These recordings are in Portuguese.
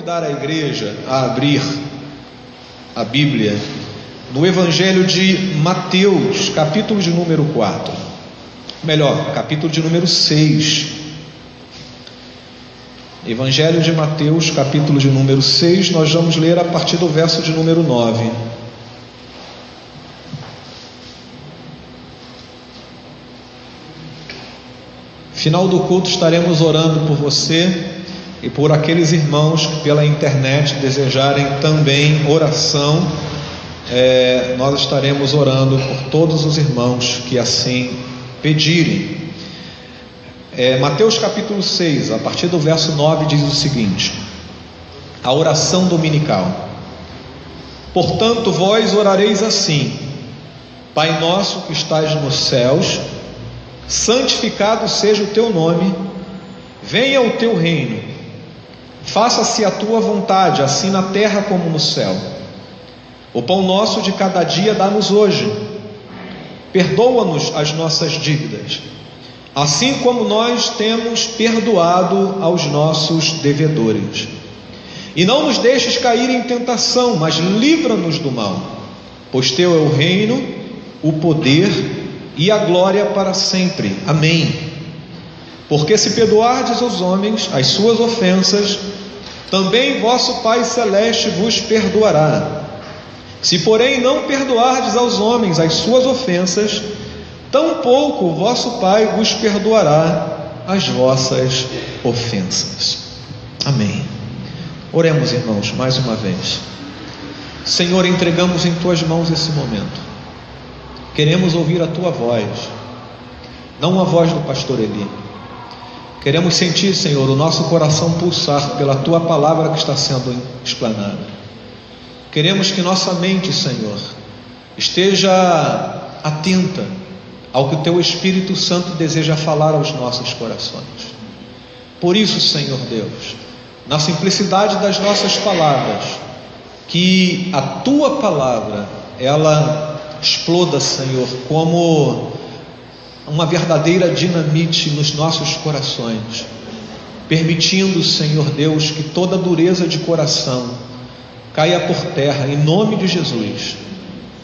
convidar a igreja a abrir a Bíblia no Evangelho de Mateus, capítulo de número 4. Melhor, capítulo de número 6. Evangelho de Mateus, capítulo de número 6, nós vamos ler a partir do verso de número 9. Final do culto estaremos orando por você e por aqueles irmãos que pela internet desejarem também oração. Nós estaremos orando por todos os irmãos que assim pedirem. Mateus capítulo 6, a partir do verso 9, diz o seguinte: a oração dominical. Portanto, vós orareis assim: Pai nosso que estás nos céus, santificado seja o teu nome, venha o teu reino, faça-se a tua vontade, assim na terra como no céu. O pão nosso de cada dia dá-nos hoje, perdoa-nos as nossas dívidas, assim como nós temos perdoado aos nossos devedores, e não nos deixes cair em tentação, mas livra-nos do mal, pois teu é o reino, o poder e a glória para sempre. Amém. Porque se perdoardes aos homens as suas ofensas, também vosso Pai Celeste vos perdoará. Se porém não perdoardes aos homens as suas ofensas, tampouco o vosso Pai vos perdoará as vossas ofensas. Amém. Oremos, irmãos, mais uma vez. Senhor, entregamos em tuas mãos esse momento. Queremos ouvir a tua voz, não a voz do pastor Eli. Queremos sentir, Senhor, o nosso coração pulsar pela tua palavra que está sendo explanada. Queremos que nossa mente, Senhor, esteja atenta ao que o teu Espírito Santo deseja falar aos nossos corações. Por isso, Senhor Deus, na simplicidade das nossas palavras, que a tua palavra, ela exploda, Senhor, como uma verdadeira dinamite nos nossos corações, permitindo, Senhor Deus, que toda dureza de coração caia por terra, em nome de Jesus,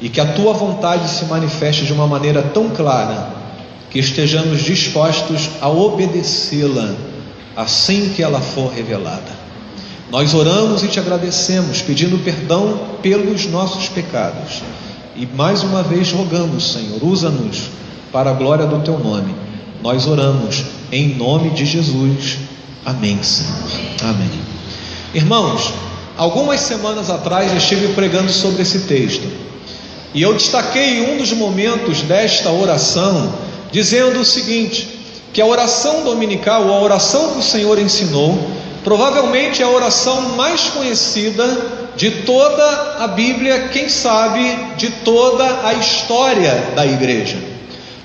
e que a tua vontade se manifeste de uma maneira tão clara, que estejamos dispostos a obedecê-la, assim que ela for revelada. Nós oramos e te agradecemos, pedindo perdão pelos nossos pecados, e mais uma vez rogamos, Senhor, usa-nos para a glória do teu nome. Nós oramos em nome de Jesus. Amém, Senhor. Amém. Irmãos, algumas semanas atrás eu estive pregando sobre esse texto, e eu destaquei um dos momentos desta oração, dizendo o seguinte: que a oração dominical, a oração que o Senhor ensinou, provavelmente é a oração mais conhecida de toda a Bíblia, quem sabe de toda a história da igreja.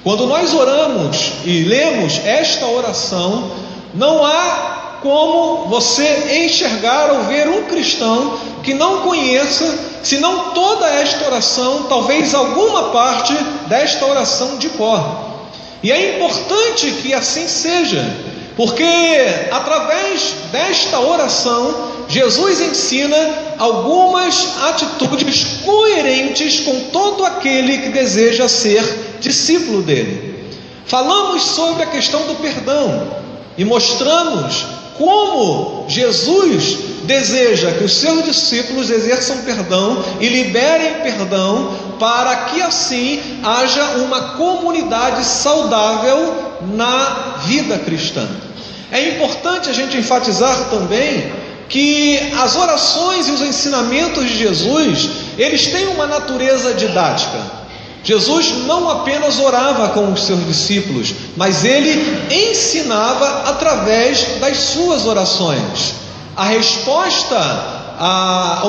Quando nós oramos e lemos esta oração, não há como você enxergar ou ver um cristão que não conheça, se não toda esta oração, talvez alguma parte desta oração de cor. E é importante que assim seja, porque através desta oração, Jesus ensina algumas atitudes coerentes com todo aquele que deseja ser discípulo dele. Falamos sobre a questão do perdão e mostramos como Jesus deseja que os seus discípulos exerçam perdão e liberem perdão, para que assim haja uma comunidade saudável na vida cristã. É importante a gente enfatizar também que as orações e os ensinamentos de Jesus, eles têm uma natureza didática. Jesus não apenas orava com os seus discípulos, mas ele ensinava através das suas orações. A resposta, a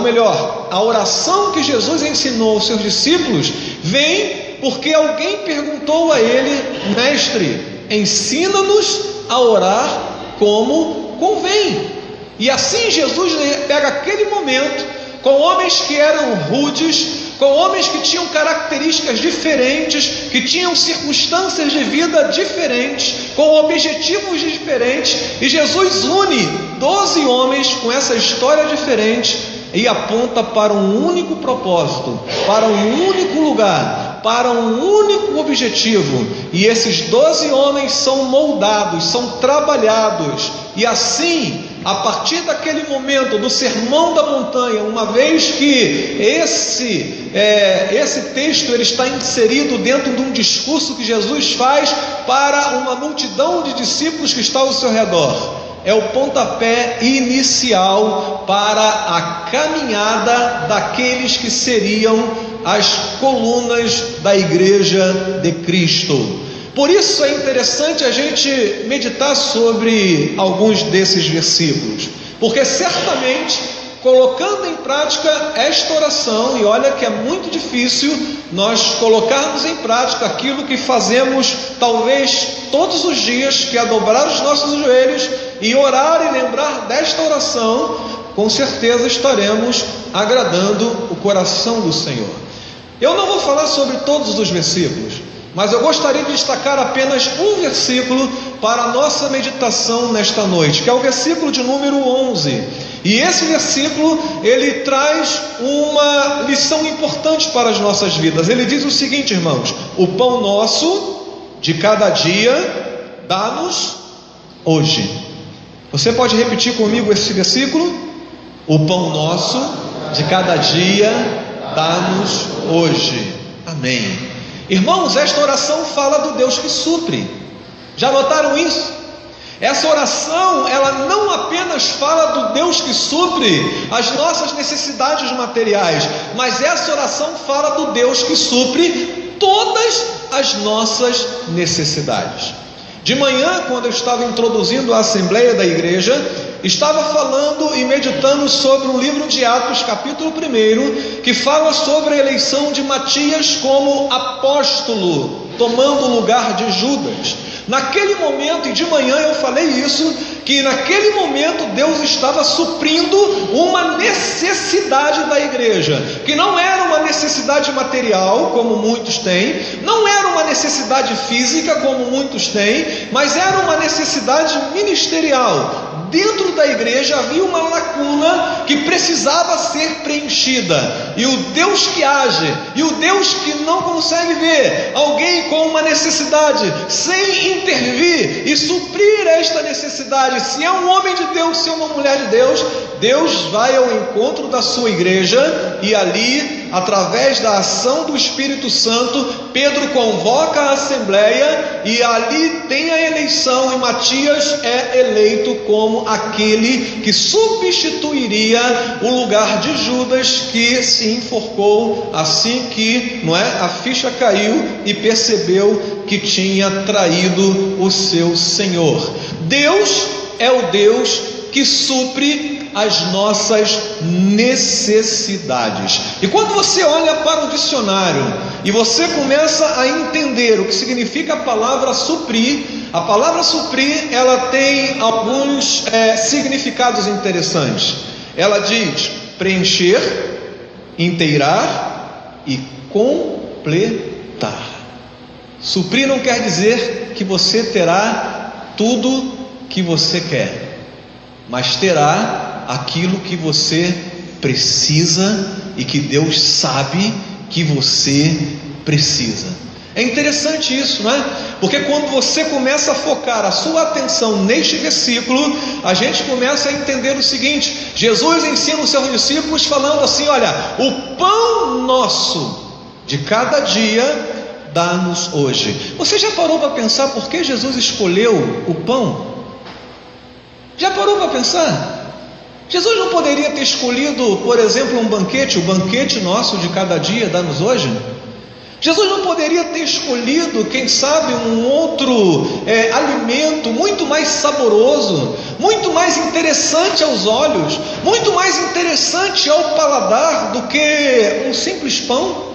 oração que Jesus ensinou aos seus discípulos vem porque alguém perguntou a ele: Mestre, ensina-nos a orar como convém. E assim Jesus pega aquele momento, com homens que eram rudes, com homens que tinham características diferentes, que tinham circunstâncias de vida diferentes, com objetivos diferentes, e Jesus une 12 homens com essa história diferente e aponta para um único propósito, para um único lugar, para um único objetivo. E esses 12 homens são moldados, são trabalhados, e assim, a partir daquele momento do Sermão da Montanha, uma vez que esse texto ele está inserido dentro de um discurso que Jesus faz para uma multidão de discípulos que está ao seu redor, é o pontapé inicial para a caminhada daqueles que seriam as colunas da igreja de Cristo. Por isso é interessante a gente meditar sobre alguns desses versículos, porque certamente, colocando em prática esta oração, e olha que é muito difícil nós colocarmos em prática aquilo que fazemos talvez todos os dias, que é dobrar os nossos joelhos e orar e lembrar desta oração, com certeza estaremos agradando o coração do Senhor. Eu não vou falar sobre todos os versículos, mas eu gostaria de destacar apenas um versículo para a nossa meditação nesta noite, que é o versículo de número 11. E esse versículo, ele traz uma lição importante para as nossas vidas. Ele diz o seguinte, irmãos: o pão nosso de cada dia dá-nos hoje. Você pode repetir comigo esse versículo? O pão nosso de cada dia dá-nos hoje. Amém. Irmãos, esta oração fala do Deus que supre. Já notaram isso? Essa oração, ela não apenas fala do Deus que supre as nossas necessidades materiais, mas essa oração fala do Deus que supre todas as nossas necessidades. De manhã, quando eu estava introduzindo a assembleia da igreja, estava falando e meditando sobre o livro de Atos, capítulo 1, que fala sobre a eleição de Matias como apóstolo, tomando o lugar de Judas. Naquele momento, e de manhã eu falei isso, que naquele momento Deus estava suprindo uma necessidade da igreja, que não era uma necessidade material, como muitos têm, não era uma necessidade física, como muitos têm, mas era uma necessidade ministerial. Dentro da igreja havia uma lacuna que precisava ser preenchida, e o Deus que age, e o Deus que não consegue ver alguém com uma necessidade sem intervir e suprir esta necessidade, se é um homem de Deus, se é uma mulher de Deus, Deus vai ao encontro da sua igreja, e ali, através da ação do Espírito Santo, Pedro convoca a assembleia, e ali tem a eleição, e Matias é eleito como aquele que substituiria o lugar de Judas, que se enforcou assim que a ficha caiu e percebeu que tinha traído o seu Senhor. Deus é o Deus que supre as nossas necessidades. E quando você olha para o dicionário e você começa a entender o que significa a palavra suprir, ela tem alguns significados interessantes. Ela diz preencher, inteirar e completar. Suprir não quer dizer que você terá tudo que você quer, mas terá aquilo que você precisa e que Deus sabe que você precisa. É interessante isso, não é? Porque quando você começa a focar a sua atenção neste versículo, a gente começa a entender o seguinte: Jesus ensina os seus discípulos falando assim: olha, o pão nosso de cada dia dá-nos hoje. Você já parou para pensar por que Jesus escolheu o pão? Já parou para pensar? Jesus não poderia ter escolhido, por exemplo, um banquete, o banquete nosso de cada dia dá-nos hoje? Jesus não poderia ter escolhido, quem sabe, um outro alimento muito mais saboroso, muito mais interessante aos olhos, muito mais interessante ao paladar do que um simples pão?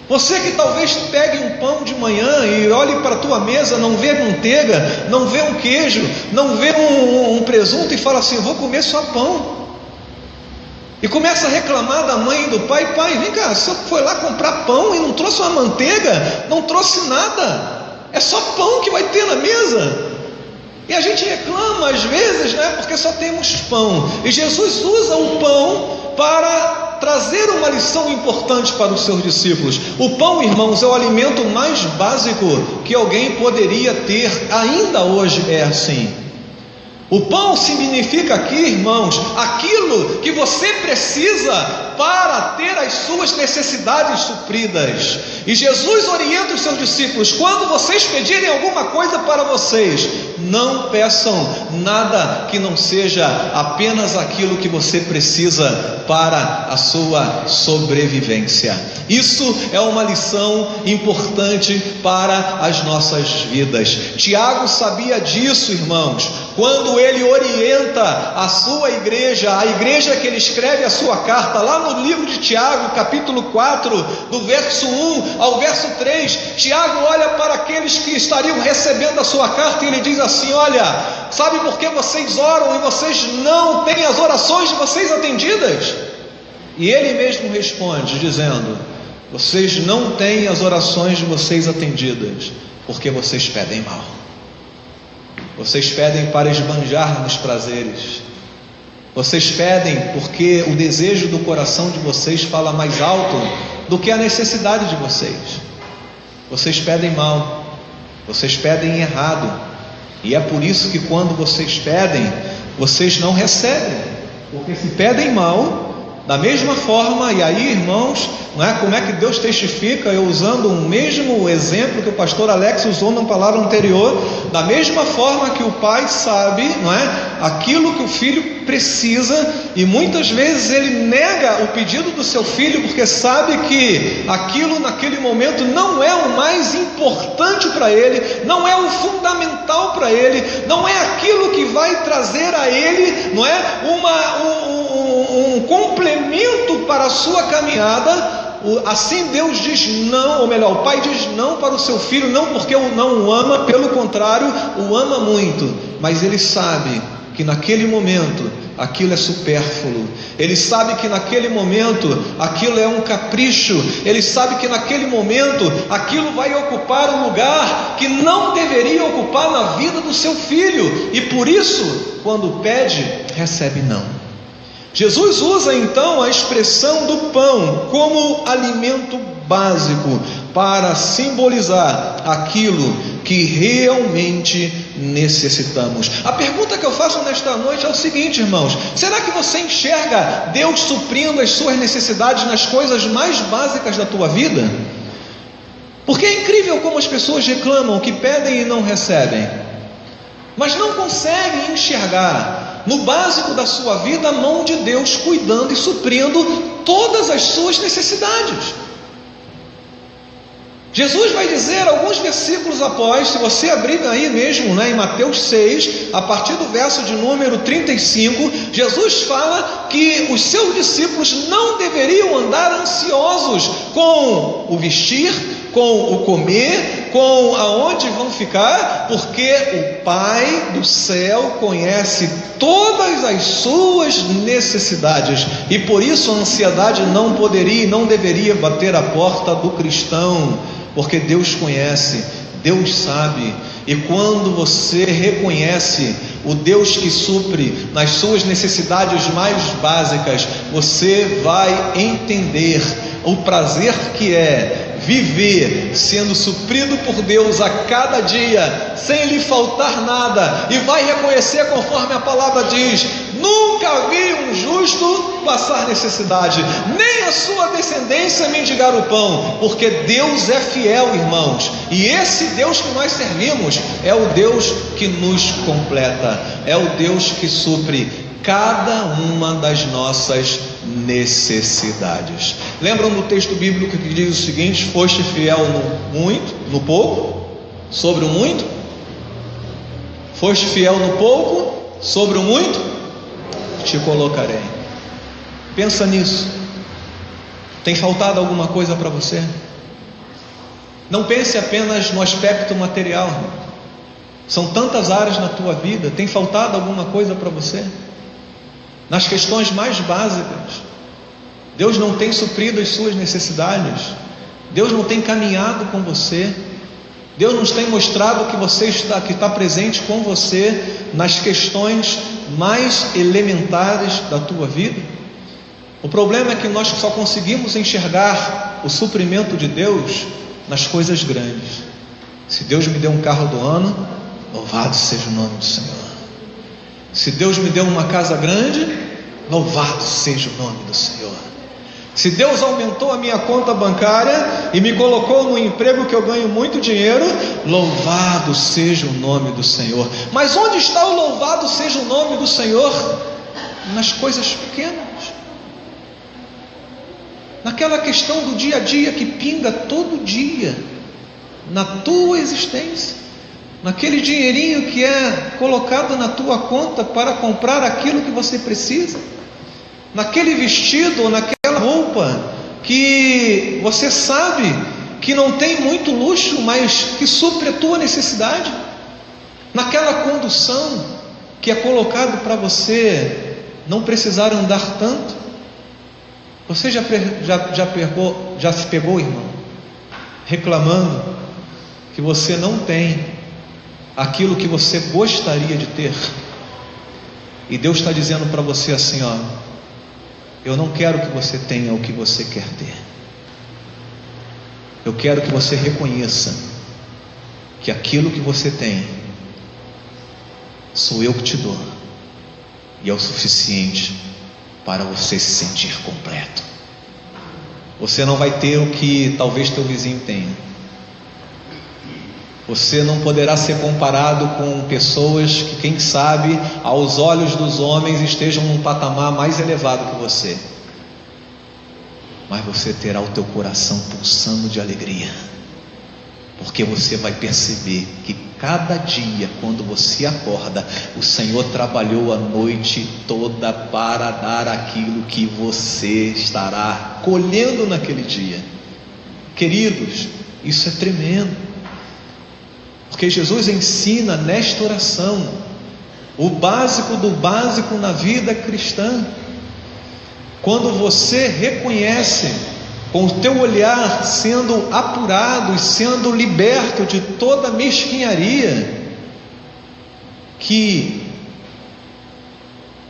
Você que talvez pegue um pão de manhã e olhe para a tua mesa, não vê manteiga, não vê um queijo, não vê um presunto e fala assim: vou comer só pão. E começa a reclamar da mãe e do pai: pai, vem cá, você foi lá comprar pão e não trouxe uma manteiga, não trouxe nada, é só pão que vai ter na mesa. E a gente reclama às vezes, porque só temos pão. E Jesus usa o pão para trazer uma lição importante para os seus discípulos. O pão, irmãos, é o alimento mais básico que alguém poderia ter, ainda hoje é assim. O pão significa aqui, irmãos, aquilo que você precisa para ter as suas necessidades supridas. E Jesus orienta os seus discípulos: quando vocês pedirem alguma coisa para vocês, não peçam nada que não seja apenas aquilo que você precisa para a sua sobrevivência. Isso é uma lição importante para as nossas vidas. Tiago sabia disso, irmãos, quando ele orienta a sua igreja, a igreja que ele escreve a sua carta, lá no livro de Tiago, capítulo 4, do verso 1 ao verso 3, Tiago olha para aqueles que estariam recebendo a sua carta e ele diz assim: olha, sabe por que vocês oram e vocês não têm as orações de vocês atendidas? E ele mesmo responde dizendo: vocês não têm as orações de vocês atendidas porque vocês pedem mal. Vocês pedem para esbanjar nos prazeres. Vocês pedem porque o desejo do coração de vocês fala mais alto do que a necessidade de vocês. Vocês pedem mal. Vocês pedem errado. E é por isso que quando vocês pedem, vocês não recebem. Porque se pedem mal, da mesma forma, e aí, irmãos, como é que Deus testifica? Eu usando o mesmo exemplo que o pastor Alex usou na palavra anterior, da mesma forma que o pai sabe, aquilo que o filho precisa, e muitas vezes ele nega o pedido do seu filho, porque sabe que aquilo naquele momento não é o mais importante para ele, não é o fundamental para ele, não é aquilo que vai trazer a ele, um complemento para a sua caminhada. Assim Deus diz não, ou melhor, o pai diz não para o seu filho, não porque não o ama, pelo contrário, o ama muito, mas ele sabe que naquele momento aquilo é supérfluo, ele sabe que naquele momento aquilo é um capricho, ele sabe que naquele momento aquilo vai ocupar um lugar que não deveria ocupar na vida do seu filho, e por isso, quando pede, recebe não. Jesus usa então a expressão do pão como alimento básico para simbolizar aquilo que realmente necessitamos. A pergunta que eu faço nesta noite é o seguinte, irmãos: será que você enxerga Deus suprindo as suas necessidades nas coisas mais básicas da tua vida? Porque é incrível como as pessoas reclamam que pedem e não recebem, mas não conseguem enxergar no básico da sua vida a mão de Deus cuidando e suprindo todas as suas necessidades. Jesus vai dizer alguns versículos após, se você abrir aí mesmo, em Mateus 6, a partir do verso de número 35, Jesus fala que os seus discípulos não deveriam andar ansiosos com o vestir, com o comer, com aonde vão ficar, porque o Pai do céu conhece todas as suas necessidades, e por isso a ansiedade não poderia e não deveria bater a porta do cristão, porque Deus conhece, Deus sabe. E quando você reconhece o Deus que supre nas suas necessidades mais básicas, você vai entender o prazer que é viver sendo suprido por Deus a cada dia, sem lhe faltar nada, e vai reconhecer, conforme a palavra diz: nunca vi um justo passar necessidade, nem a sua descendência mendigar o pão, porque Deus é fiel, irmãos, e esse Deus que nós servimos é o Deus que nos completa, é o Deus que supre cada uma das nossas necessidades. Lembram do texto bíblico que diz o seguinte: foste fiel no muito, no pouco, sobre o muito? Foste fiel no pouco, sobre o muito, te colocarei. Pensa nisso. Tem faltado alguma coisa para você? Não pense apenas no aspecto material. São tantas áreas na tua vida. Tem faltado alguma coisa para você? Nas questões mais básicas, Deus não tem suprido as suas necessidades, Deus não tem caminhado com você, Deus nos tem mostrado que está presente com você nas questões mais elementares da tua vida. O problema é que nós só conseguimos enxergar o suprimento de Deus nas coisas grandes. Se Deus me deu um carro do ano, louvado seja o nome do Senhor. Se Deus me deu uma casa grande, louvado seja o nome do Senhor. Se Deus aumentou a minha conta bancária e me colocou num emprego que eu ganho muito dinheiro, louvado seja o nome do Senhor. Mas onde está o louvado seja o nome do Senhor? Nas coisas pequenas, naquela questão do dia a dia que pinga todo dia na tua existência, naquele dinheirinho que é colocado na tua conta para comprar aquilo que você precisa, naquele vestido ou naquela roupa que você sabe que não tem muito luxo, mas que supre a tua necessidade, naquela condução que é colocado para você não precisar andar tanto. Você já se pegou, irmão, reclamando que você não tem aquilo que você gostaria de ter? E Deus está dizendo para você assim, ó: eu não quero que você tenha o que você quer ter. Eu quero que você reconheça que aquilo que você tem sou eu que te dou, e é o suficiente para você se sentir completo. Você não vai ter o que talvez teu vizinho tenha. Você não poderá ser comparado com pessoas que, quem sabe, aos olhos dos homens estejam num patamar mais elevado que você. Mas você terá o teu coração pulsando de alegria, porque você vai perceber que cada dia, quando você acorda, o Senhor trabalhou a noite toda para dar aquilo que você estará colhendo naquele dia. Queridos, isso é tremendo, porque Jesus ensina nesta oração o básico do básico na vida cristã. Quando você reconhece, com o teu olhar sendo apurado e sendo liberto de toda mesquinharia, que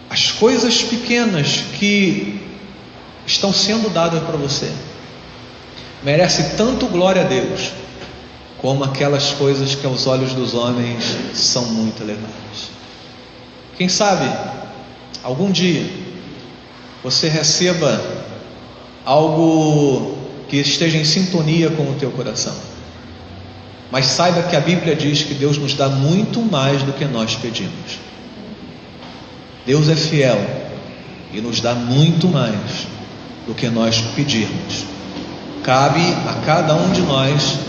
as coisas pequenas que estão sendo dadas para você merece tanto glória a Deus, como aquelas coisas que aos olhos dos homens são muito elevadas. Quem sabe algum dia você receba algo que esteja em sintonia com o teu coração, mas saiba que a Bíblia diz que Deus nos dá muito mais do que nós pedimos. Deus é fiel e nos dá muito mais do que nós pedirmos. Cabe a cada um de nós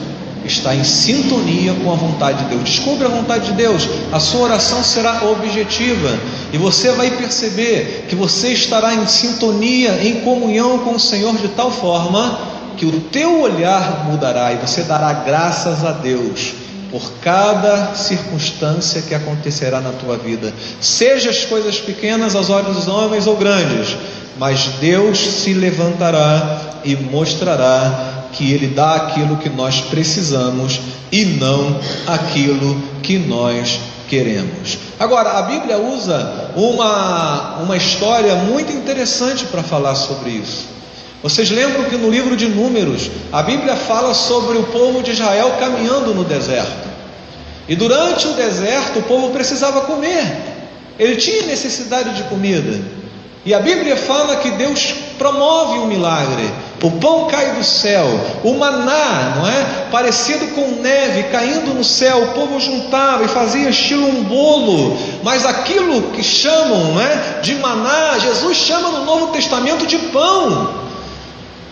estar em sintonia com a vontade de Deus. Descubra a vontade de Deus, a sua oração será objetiva, e você vai perceber que você estará em sintonia, em comunhão com o Senhor, de tal forma que o teu olhar mudará, e você dará graças a Deus por cada circunstância que acontecerá na tua vida, seja as coisas pequenas aos olhos dos homens ou grandes, mas Deus se levantará e mostrará que Ele dá aquilo que nós precisamos e não aquilo que nós queremos. Agora, a Bíblia usa uma história muito interessante para falar sobre isso. Vocês lembram que no livro de Números, a Bíblia fala sobre o povo de Israel caminhando no deserto, e durante o deserto o povo precisava comer, ele tinha necessidade de comida, e a Bíblia fala que Deus promove um milagre. O pão cai do céu, o maná, não é? Parecido com neve caindo no céu. O povo juntava e fazia estilo um bolo, mas aquilo que chamam, não é, de maná, Jesus chama no Novo Testamento de pão.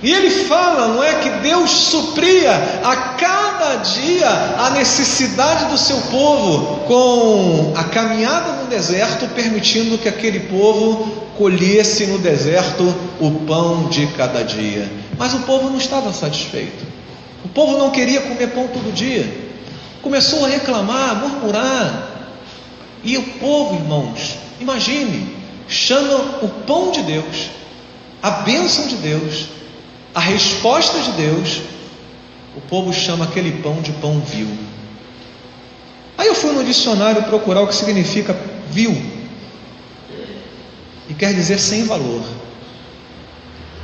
E ele fala, não é, que Deus supria a cada dia a necessidade do seu povo com a caminhada no deserto, permitindo que aquele povo colhesse no deserto o pão de cada dia. Mas o povo não estava satisfeito. O povo não queria comer pão todo dia. Começou a reclamar, a murmurar. E o povo, irmãos, imagine, chama o pão de Deus, a bênção de Deus, a resposta de Deus, o povo chama aquele pão de pão vil. Aí eu fui no dicionário procurar o que significa vil, e quer dizer sem valor.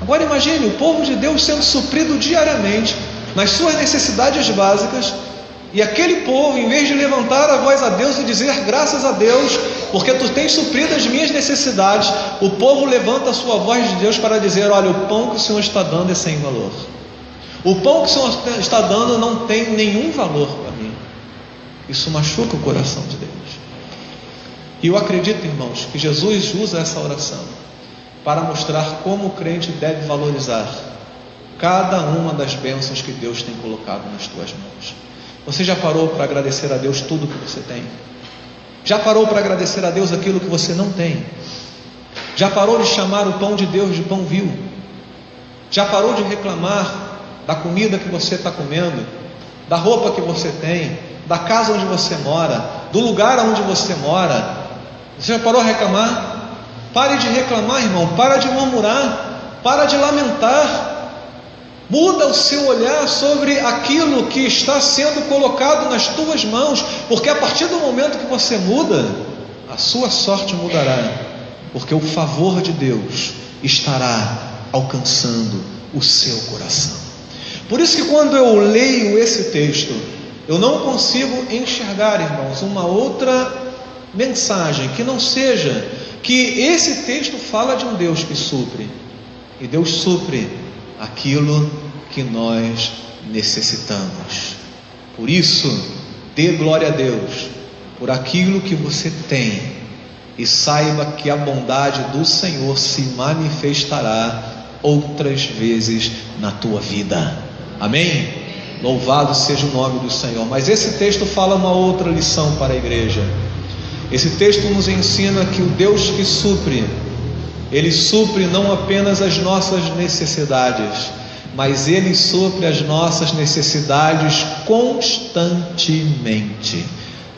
Agora imagine o povo de Deus sendo suprido diariamente nas suas necessidades básicas, e aquele povo, em vez de levantar a voz a Deus e dizer graças a Deus, porque tu tens suprido as minhas necessidades, o povo levanta a sua voz de Deus para dizer: olha, o pão que o Senhor está dando é sem valor, o pão que o Senhor está dando não tem nenhum valor para mim. Isso machuca o coração de Deus. E eu acredito, irmãos, que Jesus usa essa oração para mostrar como o crente deve valorizar cada uma das bênçãos que Deus tem colocado nas tuas mãos. Você já parou para agradecer a Deus tudo que você tem? Já parou para agradecer a Deus aquilo que você não tem? Já parou de chamar o pão de Deus de pão vil? Já parou de reclamar da comida que você está comendo, da roupa que você tem, da casa onde você mora, do lugar onde você mora? Você já parou de reclamar? Pare de reclamar, irmão. Para de murmurar, para de lamentar. Muda o seu olhar sobre aquilo que está sendo colocado nas tuas mãos, porque a partir do momento que você muda, a sua sorte mudará, porque o favor de Deus estará alcançando o seu coração. Por isso que quando eu leio esse texto, eu não consigo enxergar, irmãos, uma outra mensagem que não seja que esse texto fala de um Deus que supre, e Deus supre aquilo que nós necessitamos. Por isso, dê glória a Deus por aquilo que você tem, e saiba que a bondade do Senhor se manifestará outras vezes na tua vida. Amém? Louvado seja o nome do Senhor. Mas esse texto fala uma outra lição para a igreja. Esse texto nos ensina que o Deus que supre, Ele supre não apenas as nossas necessidades, mas Ele supre as nossas necessidades constantemente.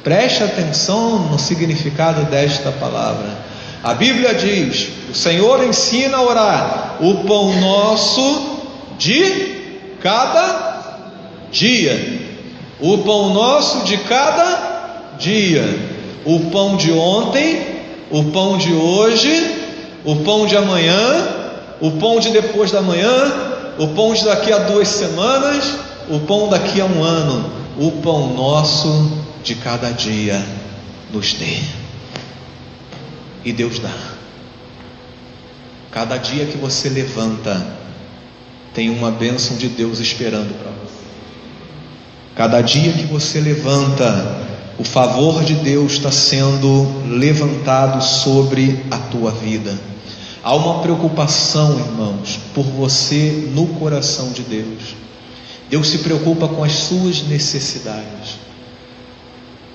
Preste atenção no significado desta palavra. A Bíblia diz: o Senhor ensina a orar: o pão nosso de cada dia. O pão nosso de cada dia. O pão de ontem, o pão de hoje, o pão de amanhã, o pão de depois da manhã, o pão de daqui a 2 semanas, o pão daqui a 1 ano. O pão nosso de cada dia nos dê. E Deus dá. Cada dia que você levanta, tem uma bênção de Deus esperando para você. Cada dia que você levanta, o favor de Deus está sendo levantado sobre a tua vida. Há uma preocupação, irmãos, por você no coração de Deus. Deus se preocupa com as suas necessidades.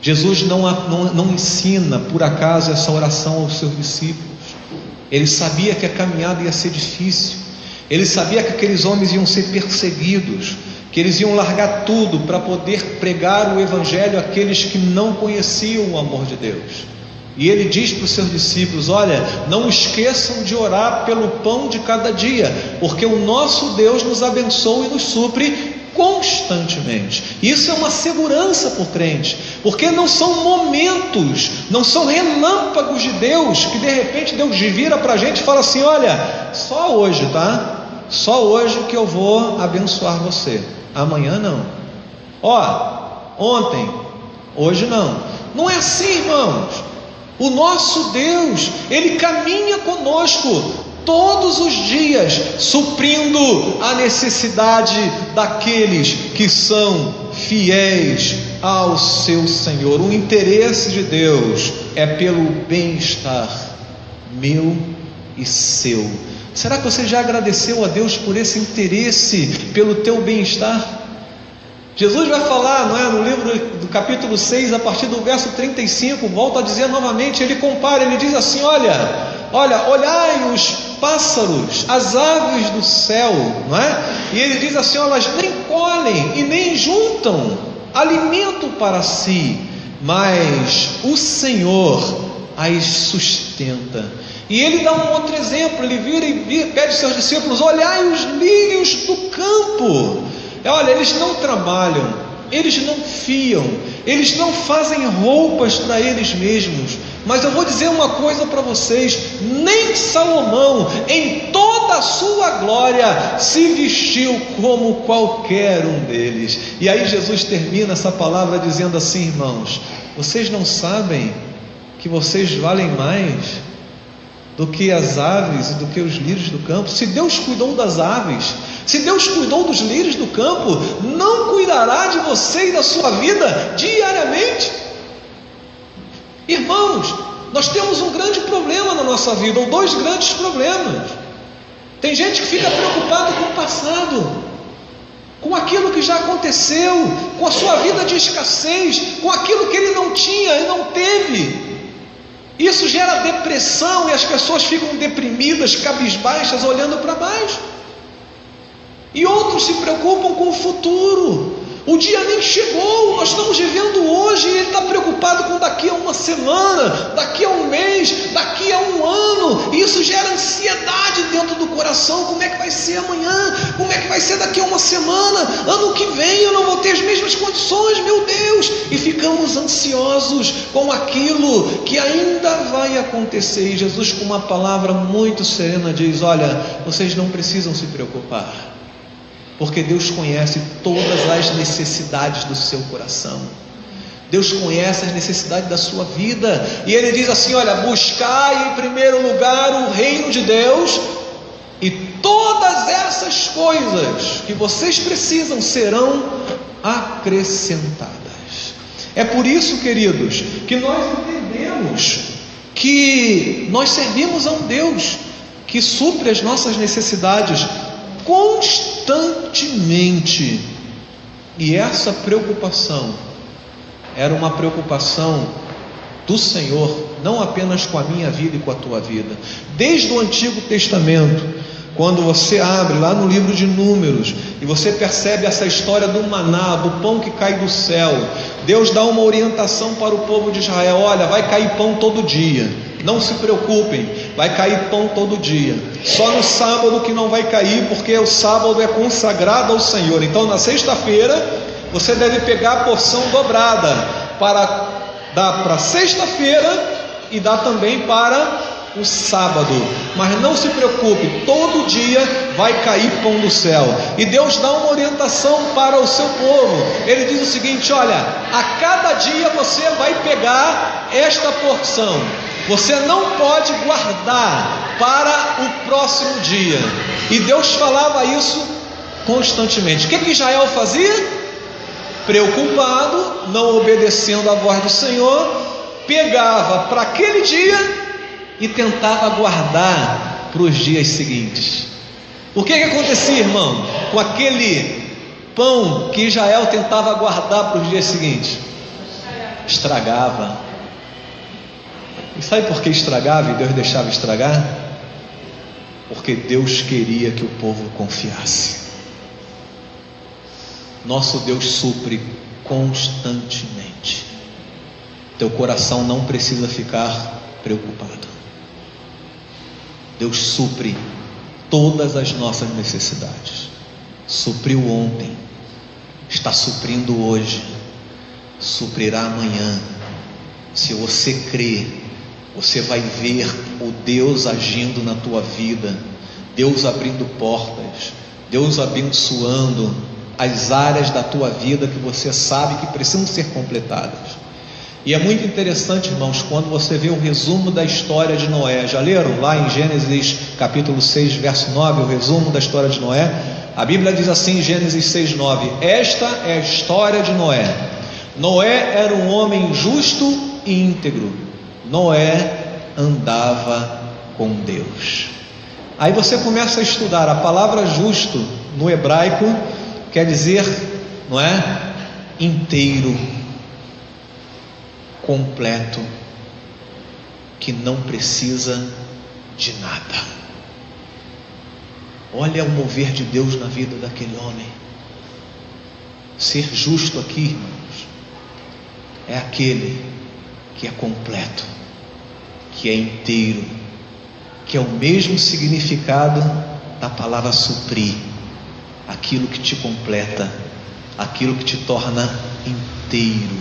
Jesus não ensina por acaso essa oração aos seus discípulos. Ele sabia que a caminhada ia ser difícil. Ele sabia que aqueles homens iam ser perseguidos, que eles iam largar tudo para poder pregar o Evangelho àqueles que não conheciam o amor de Deus. E ele diz para os seus discípulos: olha, não esqueçam de orar pelo pão de cada dia, porque o nosso Deus nos abençoa e nos supre constantemente. Isso é uma segurança para o crente, porque não são momentos, não são relâmpagos de Deus, que de repente Deus vira para a gente e fala assim: olha, só hoje, tá? Só hoje que eu vou abençoar você, amanhã não. Ontem, hoje não. Não é assim, irmãos. O nosso Deus, Ele caminha conosco todos os dias, suprindo a necessidade daqueles que são fiéis ao seu Senhor. O interesse de Deus é pelo bem-estar meu e seu. Será que você já agradeceu a Deus por esse interesse pelo teu bem-estar? Jesus vai falar, não é, no livro do capítulo 6, a partir do verso 35, volta a dizer novamente, ele compara, ele diz assim: olhai os pássaros, as aves do céu, não é? E ele diz assim: elas nem colhem e nem juntam alimento para si, mas o Senhor as sustenta. E ele dá um outro exemplo, ele vira e pede aos seus discípulos: olhai os lírios do campo. Olha, eles não trabalham, eles não fiam, eles não fazem roupas para eles mesmos. Mas eu vou dizer uma coisa para vocês: nem Salomão, em toda a sua glória, se vestiu como qualquer um deles. E aí Jesus termina essa palavra dizendo assim: irmãos, vocês não sabem que vocês valem mais do que as aves e do que os lírios do campo? Se Deus cuidou das aves, se Deus cuidou dos lírios do campo, não cuidará de você e da sua vida diariamente? Irmãos, nós temos um grande problema na nossa vida, ou dois grandes problemas. Tem gente que fica preocupado com o passado, com aquilo que já aconteceu, com a sua vida de escassez, com aquilo que ele não tinha e não teve. Isso gera depressão e as pessoas ficam deprimidas, cabisbaixas, olhando para baixo. E outros se preocupam com o futuro. O dia nem chegou, nós estamos vivendo hoje e ele está preocupado com daqui a uma semana, daqui a um mês, daqui a um ano. E isso gera ansiedade dentro do coração. Como é que vai ser amanhã? Como é que vai ser daqui a uma semana? Ano que vem eu não vou ter as mesmas condições, meu Deus! E ficamos ansiosos com aquilo que ainda vai acontecer. E Jesus, com uma palavra muito serena, diz: olha, vocês não precisam se preocupar, porque Deus conhece todas as necessidades do seu coração. Deus conhece as necessidades da sua vida. E Ele diz assim: olha, buscai em primeiro lugar o reino de Deus, e todas essas coisas que vocês precisam serão acrescentadas. É por isso, queridos, que nós entendemos que nós servimos a um Deus que supre as nossas necessidades constantemente. E essa preocupação era uma preocupação do Senhor, não apenas com a minha vida e com a tua vida. Desde o Antigo Testamento, quando você abre lá no livro de Números e você percebe essa história do maná, do pão que cai do céu, Deus dá uma orientação para o povo de Israel: olha, vai cair pão todo dia, não se preocupem, vai cair pão todo dia, só no sábado que não vai cair, porque o sábado é consagrado ao Senhor. Então na sexta-feira você deve pegar a porção dobrada para dar para sexta-feira e dar também para o sábado. Mas não se preocupe, todo dia vai cair pão do céu. E Deus dá uma orientação para o seu povo. Ele diz o seguinte: olha, a cada dia você vai pegar esta porção, você não pode guardar para o próximo dia. E Deus falava isso constantemente. O que Israel fazia? Preocupado, não obedecendo a voz do Senhor, pegava para aquele dia e tentava guardar para os dias seguintes. O que acontecia, irmão, com aquele pão que Israel tentava guardar para os dias seguintes? Estragava. E sabe por que estragava e Deus deixava estragar? Porque Deus queria que o povo confiasse. Nosso Deus supre constantemente. Teu coração não precisa ficar preocupado. Deus supre todas as nossas necessidades. Supriu ontem, está suprindo hoje, suprirá amanhã. Se você crê, você vai ver o Deus agindo na tua vida, Deus abrindo portas, Deus abençoando as áreas da tua vida que você sabe que precisam ser completadas. E é muito interessante, irmãos, quando você vê o resumo da história de Noé. Já leram lá em Gênesis capítulo 6, verso 9, o resumo da história de Noé? A Bíblia diz assim em Gênesis 6, 9: esta é a história de Noé. Noé era um homem justo e íntegro. Noé andava com Deus. Aí você começa a estudar. A palavra justo no hebraico quer dizer, não é? Inteiro, completo, que não precisa de nada. Olha o mover de Deus na vida daquele homem. Ser justo aqui, irmãos, é aquele que é completo, que é inteiro, que é o mesmo significado da palavra suprir, aquilo que te completa, aquilo que te torna inteiro.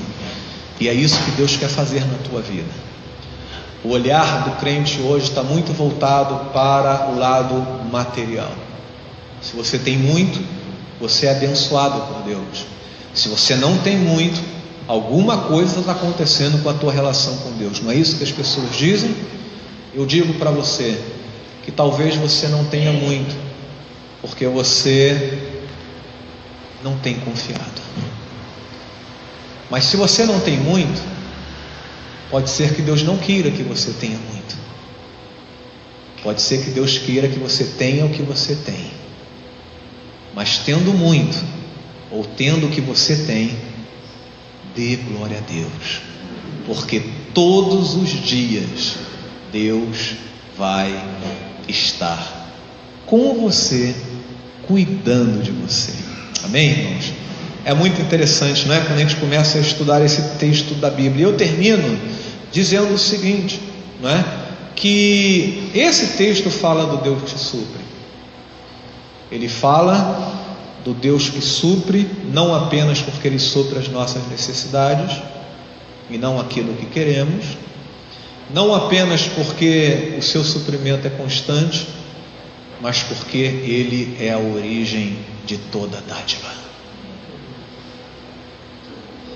E é isso que Deus quer fazer na tua vida. O olhar do crente hoje está muito voltado para o lado material. Se você tem muito, você é abençoado por Deus. Se você não tem muito, alguma coisa está acontecendo com a tua relação com Deus. Não é isso que as pessoas dizem? Eu digo para você que talvez você não tenha muito, porque você não tem confiado. Mas se você não tem muito, pode ser que Deus não queira que você tenha muito. Pode ser que Deus queira que você tenha o que você tem. Mas tendo muito, ou tendo o que você tem, dê glória a Deus, porque todos os dias Deus vai estar com você, cuidando de você. Amém, irmãos? É muito interessante, não é? Quando a gente começa a estudar esse texto da Bíblia. Eu termino dizendo o seguinte, não é? Que esse texto fala do Deus que supre. Ele fala do Deus que supre, não apenas porque Ele supre as nossas necessidades e não aquilo que queremos, não apenas porque o seu suprimento é constante, mas porque Ele é a origem de toda dádiva.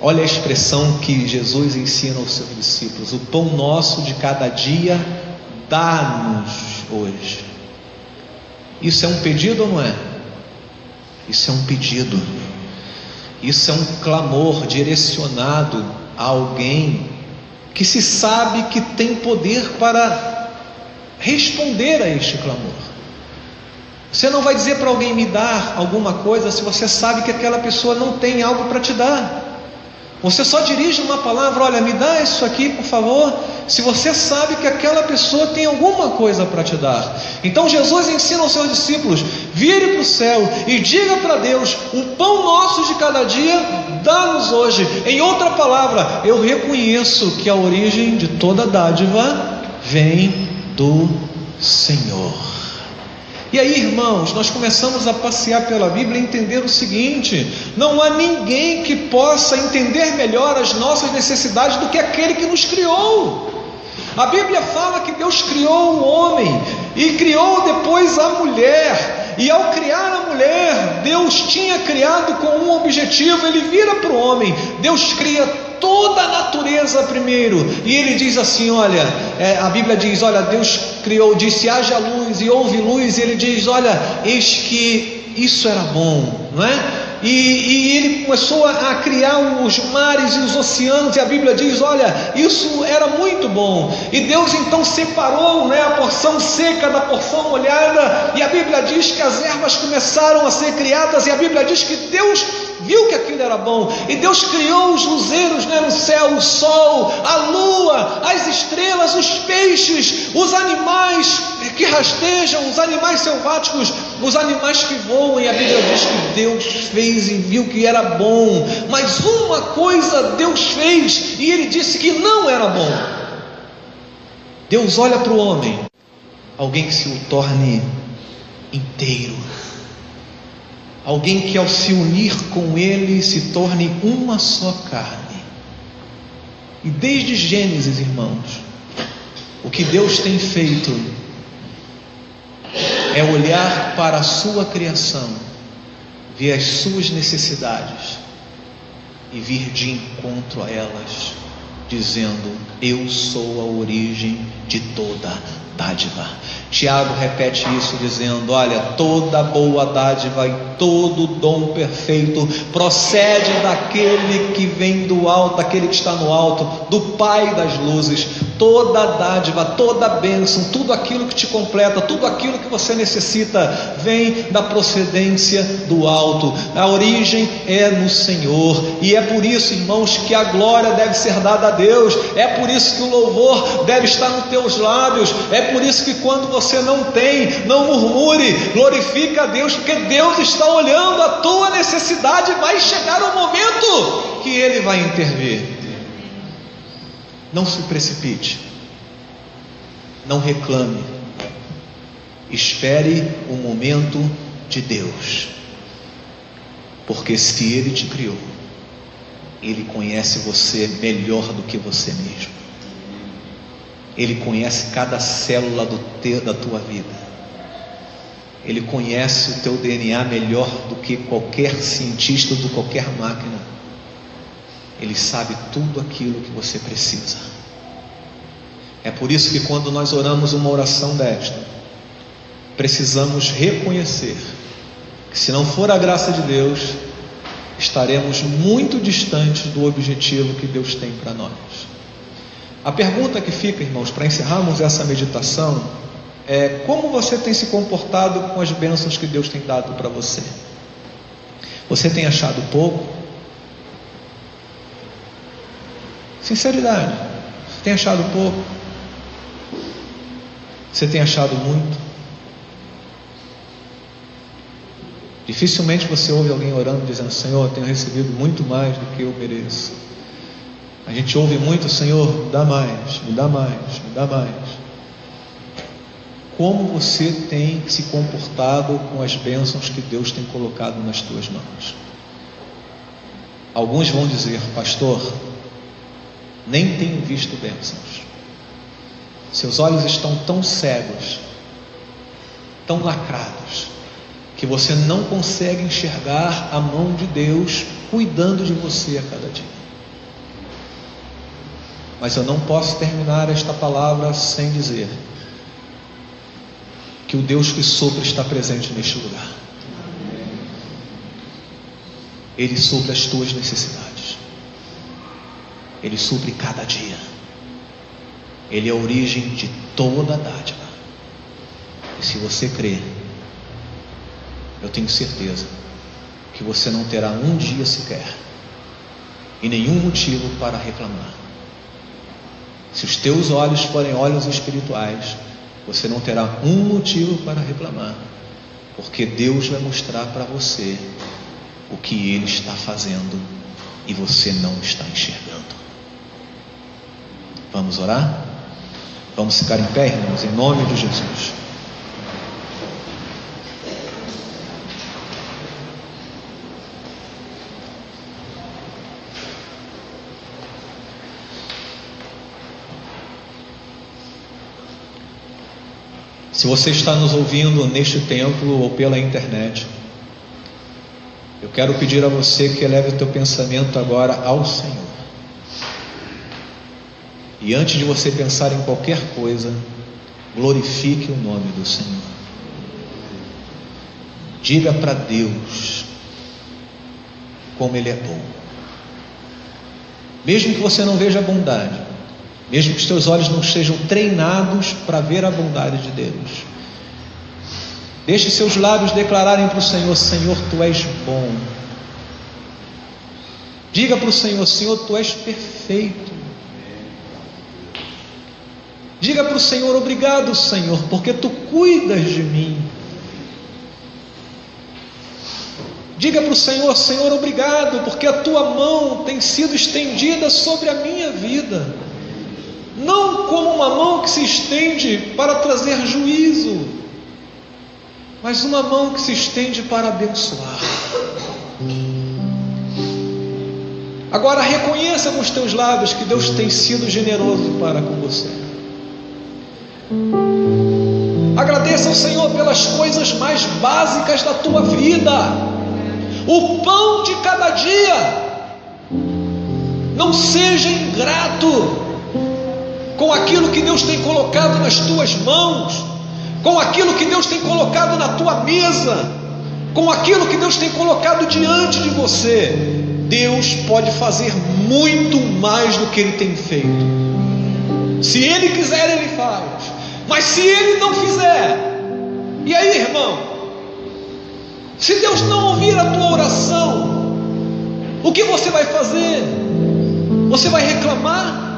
Olha a expressão que Jesus ensina aos seus discípulos: o pão nosso de cada dia dá-nos hoje. Isso é um pedido ou não é? Isso é um pedido. Isso é um clamor direcionado a alguém que se sabe que tem poder para responder a este clamor. Você não vai dizer para alguém me dar alguma coisa se você sabe que aquela pessoa não tem algo para te dar. Você só dirige uma palavra: olha, me dá isso aqui, por favor, se você sabe que aquela pessoa tem alguma coisa para te dar. Então Jesus ensina aos seus discípulos: vire para o céu e diga para Deus: o pão nosso de cada dia dá-nos hoje. Em outra palavra, eu reconheço que a origem de toda dádiva vem do Senhor. E aí, irmãos, nós começamos a passear pela Bíblia e entender o seguinte: não há ninguém que possa entender melhor as nossas necessidades do que aquele que nos criou. A Bíblia fala que Deus criou o homem e criou depois a mulher. E ao criar a mulher, Deus tinha criado com um objetivo. Ele vira para o homem, Deus cria toda a natureza primeiro, e ele diz assim, olha, a Bíblia diz, olha, Deus criou, disse haja luz, e houve luz, e ele diz, olha, eis que isso era bom, não é? E ele começou a criar os mares e os oceanos, e a Bíblia diz, olha, isso era muito bom. E Deus então separou, né, a porção seca da porção molhada, e a Bíblia diz que as ervas começaram a ser criadas, e a Bíblia diz que Deus viu que aquilo era bom, e Deus criou os luzeiros, né, no céu, o sol, a lua, as estrelas, os peixes, os animais que rastejam, os animais selváticos, os animais que voam, e a Bíblia diz que Deus fez e viu que era bom. Mas uma coisa Deus fez, e ele disse que não era bom. Deus olha para o homem, alguém que se o torne inteiro, alguém que ao se unir com ele se torne uma só carne. E desde Gênesis, irmãos, o que Deus tem feito é olhar para a sua criação, ver as suas necessidades e vir de encontro a elas, dizendo: eu sou a origem de toda dádiva. Tiago repete isso dizendo: olha, toda boa dádiva e todo dom perfeito procede daquele que vem do alto, daquele que está no alto, do Pai das luzes. Toda dádiva, toda bênção, tudo aquilo que te completa, tudo aquilo que você necessita, vem da procedência do alto. A origem é no Senhor, e é por isso, irmãos, que a glória deve ser dada a Deus. É por isso que o louvor deve estar nos teus lábios. É por isso que quando você não tem, não murmure, glorifica a Deus, porque Deus está olhando a tua necessidade. Vai chegar o momento que Ele vai intervir. Não se precipite, não reclame, espere o momento de Deus. Porque se Ele te criou, Ele conhece você melhor do que você mesmo. Ele conhece cada célula da tua vida. Ele conhece o teu DNA melhor do que qualquer cientista ou de qualquer máquina. Ele sabe tudo aquilo que você precisa. É por isso que quando nós oramos uma oração desta, precisamos reconhecer que, se não for a graça de Deus, estaremos muito distantes do objetivo que Deus tem para nós. A pergunta que fica, irmãos, para encerrarmos essa meditação, é: como você tem se comportado com as bênçãos que Deus tem dado para você? Você tem achado pouco? Sinceridade, você tem achado pouco? Você tem achado muito? Dificilmente você ouve alguém orando dizendo: Senhor, eu tenho recebido muito mais do que eu mereço. A gente ouve muito: Senhor, me dá mais, me dá mais, me dá mais. Como você tem se comportado com as bênçãos que Deus tem colocado nas tuas mãos? Alguns vão dizer: pastor, nem tenho visto bênçãos. Seus olhos estão tão cegos, tão lacrados, que você não consegue enxergar a mão de Deus cuidando de você a cada dia. Mas eu não posso terminar esta palavra sem dizer que o Deus que supre está presente neste lugar. Ele supre as tuas necessidades. Ele supre cada dia. Ele é a origem de toda a dádiva. E se você crer, eu tenho certeza que você não terá um dia sequer e nenhum motivo para reclamar. Se os teus olhos forem olhos espirituais, você não terá um motivo para reclamar, porque Deus vai mostrar para você o que Ele está fazendo e você não está enxergando. Vamos orar? Vamos ficar em pé, irmãos, em nome de Jesus. Se você está nos ouvindo neste templo ou pela internet, eu quero pedir a você que eleve o teu pensamento agora ao Senhor. E antes de você pensar em qualquer coisa, glorifique o nome do Senhor. Diga para Deus como Ele é bom. Mesmo que você não veja a bondade, mesmo que os teus olhos não estejam treinados para ver a bondade de Deus, deixe seus lábios declararem para o Senhor: Senhor, Tu és bom. Diga para o Senhor: Senhor, Tu és perfeito. Diga para o Senhor: obrigado, Senhor, porque Tu cuidas de mim. Diga para o Senhor: Senhor, obrigado, porque a Tua mão tem sido estendida sobre a minha vida. Não como uma mão que se estende para trazer juízo, mas uma mão que se estende para abençoar. Agora reconheça com os teus lábios que Deus tem sido generoso para com você. Agradeça ao Senhor pelas coisas mais básicas da tua vida. O pão de cada dia. Não seja ingrato com aquilo que Deus tem colocado nas tuas mãos, com aquilo que Deus tem colocado na tua mesa, com aquilo que Deus tem colocado diante de você. Deus pode fazer muito mais do que Ele tem feito. Se Ele quiser, Ele faz. Mas se Ele não fizer, e aí, irmão? Se Deus não ouvir a tua oração, o que você vai fazer? Você vai reclamar?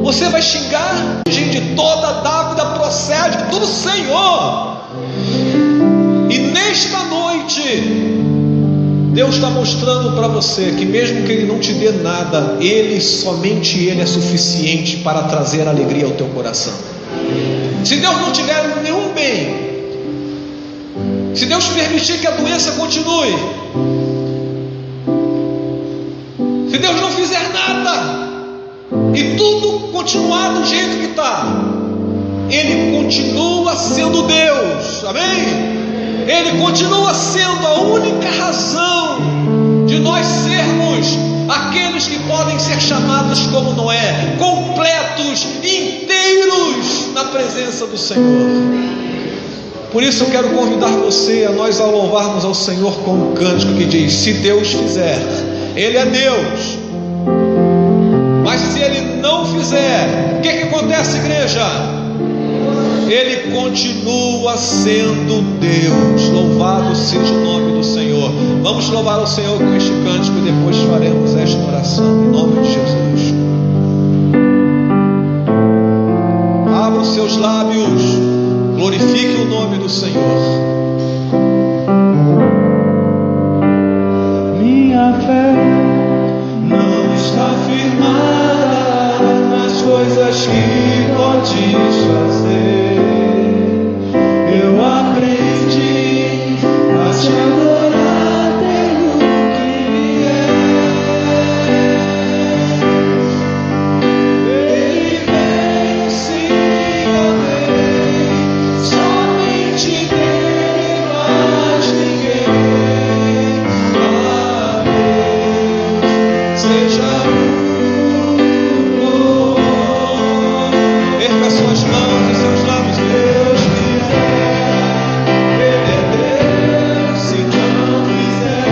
Você vai xingar? De toda a dávida procede do Senhor. E nesta noite, Deus está mostrando para você que mesmo que Ele não te dê nada, somente Ele é suficiente para trazer alegria ao teu coração. Se Deus não te der nenhum bem, Se Deus permitir que a doença continue, se Deus não fizer nada e tudo continuar do jeito que está, Ele continua sendo Deus, amém? Ele continua sendo a única razão de nós sermos aqueles que podem ser chamados como Noé, completos, inteiros na presença do Senhor. Por isso eu quero convidar você a nós a louvarmos ao Senhor com um cântico que diz: se Deus fizer, Ele é Deus. Mas se Ele não fizer, o que acontece, igreja? Ele continua sendo Deus. Louvado seja o nome do Senhor. Vamos louvar ao Senhor com este cântico e depois faremos esta oração em nome de Jesus. Abra os seus lábios, glorifique o nome do Senhor. Minha fé não está firmada nas coisas que podes fazer. Eu aprendi a te adorar pelo que Ele vence, amém. Somente dele, mais ninguém. Amém. Seja erga suas mãos e seus lábios. Deus quiser, Ele é Deus. Se não quiser,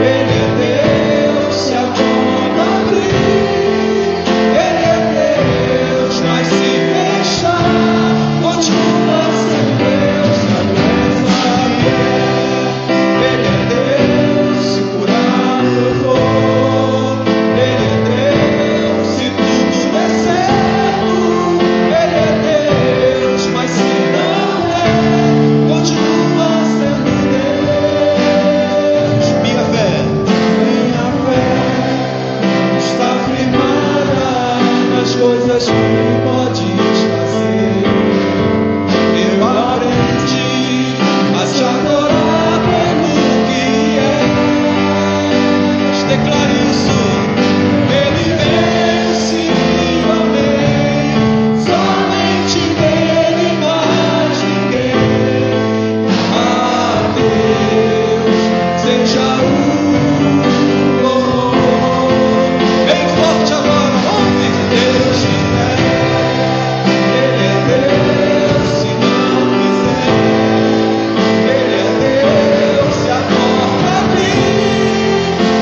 Ele é Deus. Se a porta abrir, Ele é Deus. Mas se fechar, continua sendo Deus. Se a doença vier, Ele é Deus. Se curar eu vou, Ele é Deus. Se tudo der certo, Ele é Deus. Mas se não der, continua sendo Deus. Minha fé está firmada nas coisas que podes fazer. Eu aprendi a te adorar pelo que és. Declare isso. Ele vence, amém. Somente dele, mais ninguém. A Deus seja o louvor. Bem forte agora, ouve. Deus quiser, Ele é Deus. Se não quiser, Ele é Deus. Se a porta abrir,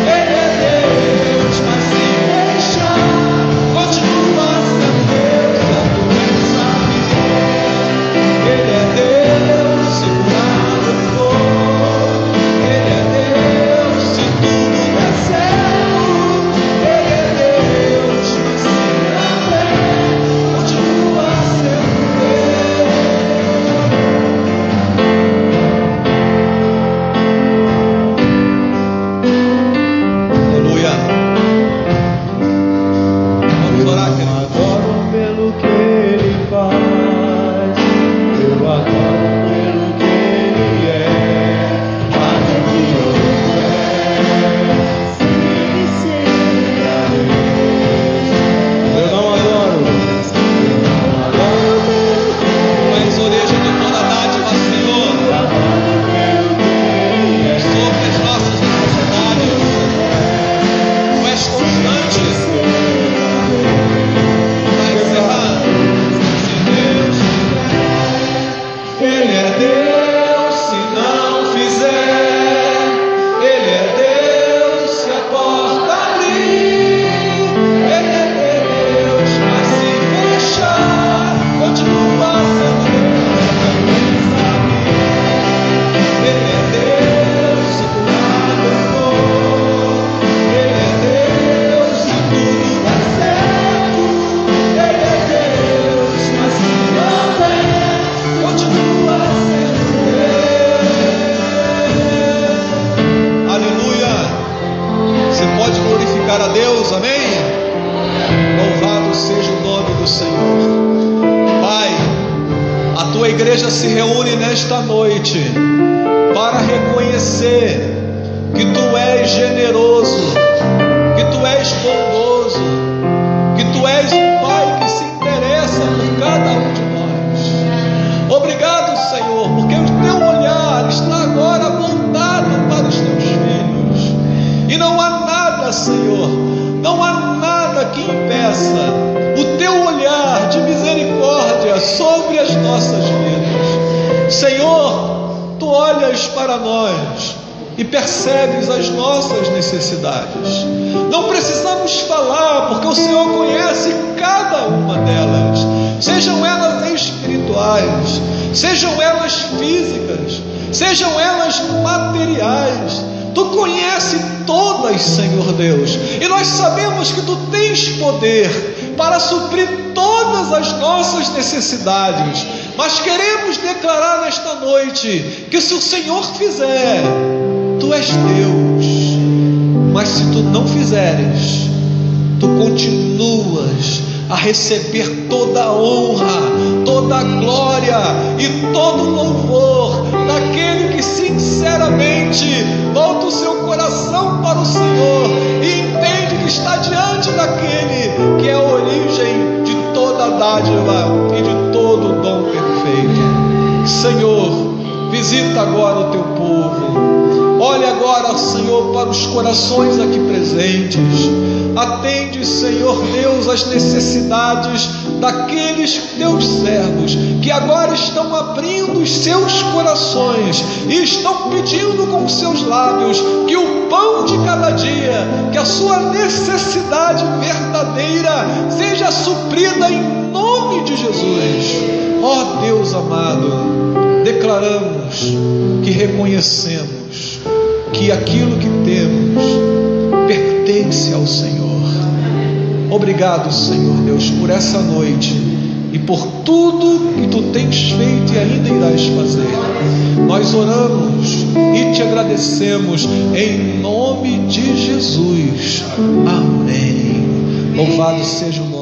Ele é Deus. Mas se fechar, continua sendo Deus. Se a doença vier, Ele é Deus. Se curar eu for, Ele é Deus. Se tudo der certo, Ele é Deus. Mas se não der, continua sendo Aleluia. Vamos orar, querido. Adoro pelo que Ele faz, eu adoro pelo que Ele é. Para que eu não adoro, Tu és origem de toda dádiva, Senhor. Sobre as nossas necessidades. Tu és constante. Para encerrar, se Deus quiser, Ele é Deus. Se não fizer, Ele é Deus. Se a porta abrir, Ele é Deus. Mas se fechar, continua sendo Deus. Ele é Deus. Se curar eu vou, Ele é Deus. Se tudo der certo, Ele é Deus. Mas se não der, continua sendo Deus. aleluia. Você pode glorificar a Deus, amém? Louvado seja o nome do Senhor. Pai, a tua igreja igreja se reúne nesta noite para reconhecer que Tu és generoso, que Tu és bondoso, que Tu és um Pai que se interessa por cada um de nós. Obrigado, Senhor, porque o Teu olhar está agora voltado para os Teus filhos, e não há nada, Senhor, não há nada que impeça o Teu olhar de misericórdia sobre as nossas vidas. Senhor, Tu olhas para nós e percebes as nossas necessidades. Não precisamos falar, porque o Senhor conhece cada uma delas, sejam elas espirituais, sejam elas físicas, sejam elas materiais. Tu conheces todas, Senhor Deus, e nós sabemos que Tu tens poder para suprir todas as nossas necessidades, mas queremos declarar nesta noite que se o Senhor fizer, Tu és Deus, mas se Tu não fizeres, Tu continuas a receber toda a honra, toda a glória e todo o louvor daquele que sinceramente volta o seu coração para o Senhor e entende que está diante daquele que é a origem de toda a dádiva e de todo o dom perfeito. Senhor, visita agora o Teu povo. Olha agora, Senhor, para os corações aqui presentes. Atende, Senhor Deus, as necessidades daqueles Teus servos que agora estão abrindo os seus corações e estão pedindo com os seus lábios que o pão de cada dia, que a sua necessidade verdadeira seja suprida em nome de Jesus. Ó Deus amado, declaramos que reconhecemos que aquilo que temos pertence ao Senhor. Obrigado, Senhor Deus, por essa noite e por tudo que Tu tens feito e ainda irás fazer. Nós oramos e Te agradecemos em nome de Jesus. Amém. Louvado seja o nome